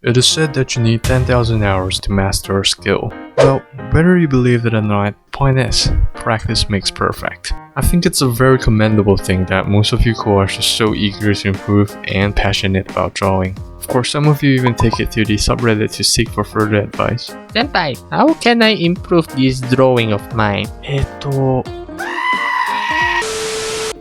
It is said that you need 10,000 hours to master a skill. Well, whether you believe it or not, point is, practice makes perfect. I think it's a very commendable thing that most of you who are just so eager to improve and passionate about drawing. Of course, some of you even take it to the subreddit to seek for further advice. Senpai, how can I improve this drawing of mine?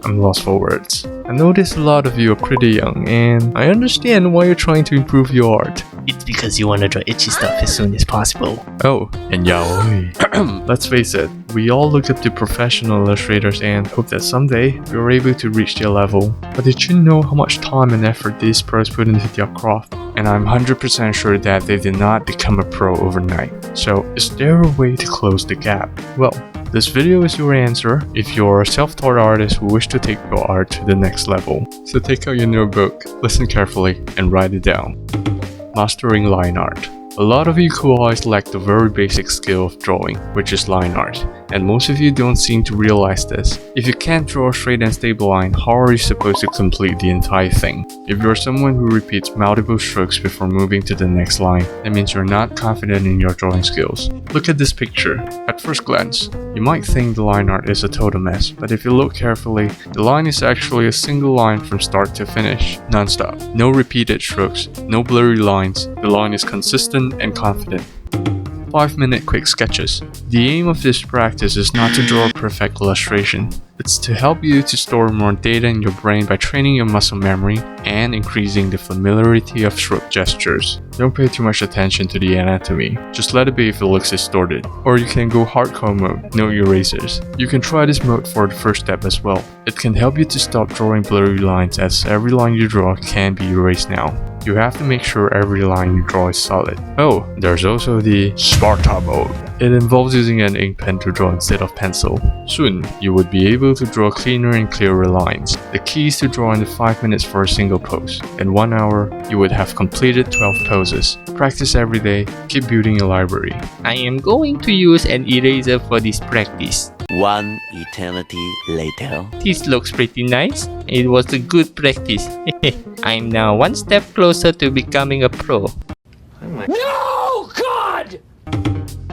I'm lost for words. I notice a lot of you are pretty young, and I understand why you're trying to improve your art. It's because you want to draw itchy stuff as soon as possible. Oh, and yaoi. Let's face it, we all look up to professional illustrators and hope that someday we're able to reach their level. But did you know how much time and effort these pros put into their craft? And I'm 100% sure that they did not become a pro overnight. So, is there a way to close the gap? Well, this video is your answer if you're a self-taught artist who wish to take your art to the next level. So take out your notebook, listen carefully, and write it down. Mastering line art. A lot of you kuais lack the very basic skill of drawing, which is line art, and most of you don't seem to realize this. If you can't draw a straight and stable line, how are you supposed to complete the entire thing? If you're someone who repeats multiple strokes before moving to the next line, that means you're not confident in your drawing skills. Look at this picture. At first glance, you might think the line art is a total mess, but if you look carefully, the line is actually a single line from start to finish, non-stop. No repeated strokes, no blurry lines, the line is consistent and confident. 5-minute quick sketches. The aim of this practice is not to draw a perfect illustration. It's to help you to store more data in your brain by training your muscle memory and increasing the familiarity of stroke gestures. Don't pay too much attention to the anatomy, just let it be if it looks distorted. Or you can go hardcore mode, no erasers. You can try this mode for the first step as well. It can help you to stop drawing blurry lines as every line you draw can be erased now. You have to make sure every line you draw is solid. Oh, there's also the Sparta mode. It involves using an ink pen to draw instead of pencil. Soon, you would be able to draw cleaner and clearer lines. The key is to draw in the 5 minutes for a single pose. In 1 hour, you would have completed 12 poses. Practice every day, keep building your library. I am going to use an eraser for this practice. One eternity later. This looks pretty nice. It was a good practice. I'm now one step closer to becoming a pro. No, God!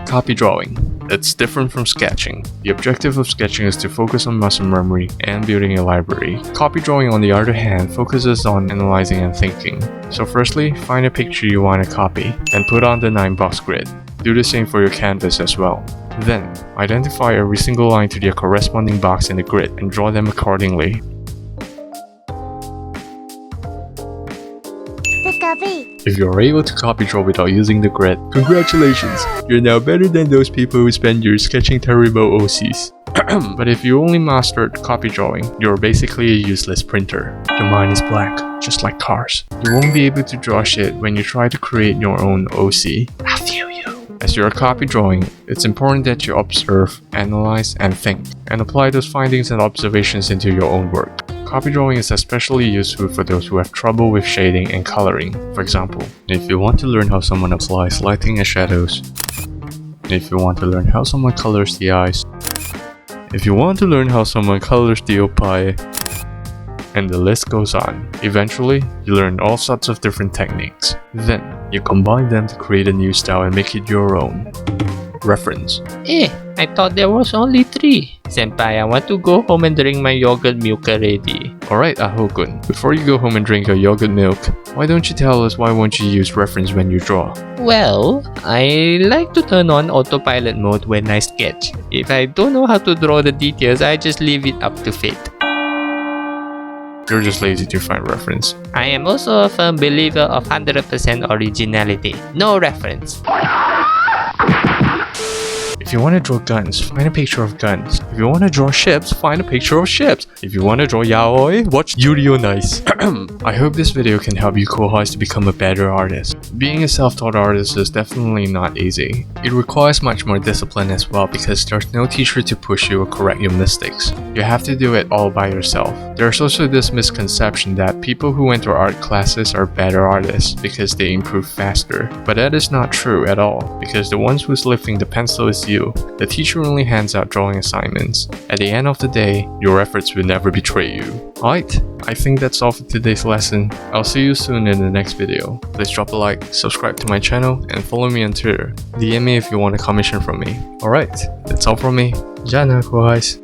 Copy drawing. It's different from sketching. The objective of sketching is to focus on muscle memory and building a library. Copy drawing, on the other hand, focuses on analyzing and thinking. So firstly, find a picture you want to copy and put on the 9-box grid. Do the same for your canvas as well. Then, identify every single line to their corresponding box in the grid and draw them accordingly. If you're able to copy draw without using the grid, congratulations! You're now better than those people who spend years sketching terrible OCs. But if you only mastered copy drawing, you're basically a useless printer. Your mind is blank, just like cars. You won't be able to draw shit when you try to create your own OC. I feel you. As you're copy drawing, it's important that you observe, analyze, and think, and apply those findings and observations into your own work. Copy drawing is especially useful for those who have trouble with shading and coloring. For example, if you want to learn how someone applies lighting and shadows, if you want to learn how someone colors the eyes, if you want to learn how someone colors the opaque, and the list goes on. Eventually, you learn all sorts of different techniques. Then, you combine them to create a new style and make it your own. Reference. I thought there was only 3. Senpai, I want to go home and drink my yogurt milk already. Alright, Aho-kun. Before you go home and drink your yogurt milk, why don't you tell us why won't you use reference when you draw? Well, I like to turn on autopilot mode when I sketch. If I don't know how to draw the details, I just leave it up to fate. You're just lazy to find reference. I am also a firm believer of 100% originality. No reference. If you want to draw guns, find a picture of guns. If you want to draw ships, find a picture of ships. If you want to draw yaoi, watch Yuri on Ice. I hope this video can help you kohais to become a better artist. Being a self-taught artist is definitely not easy. It requires much more discipline as well because there's no teacher to push you or correct your mistakes. You have to do it all by yourself. There's also this misconception that people who enter art classes are better artists because they improve faster. But that is not true at all, because the ones who's lifting the pencil is you. The teacher only hands out drawing assignments. At the end of the day, your efforts will never betray you. Alright, I think that's all for today's lesson. I'll see you soon in the next video. Please drop a like, subscribe to my channel, and follow me on Twitter. DM me if you want a commission from me. Alright, that's all from me. Jana, guys.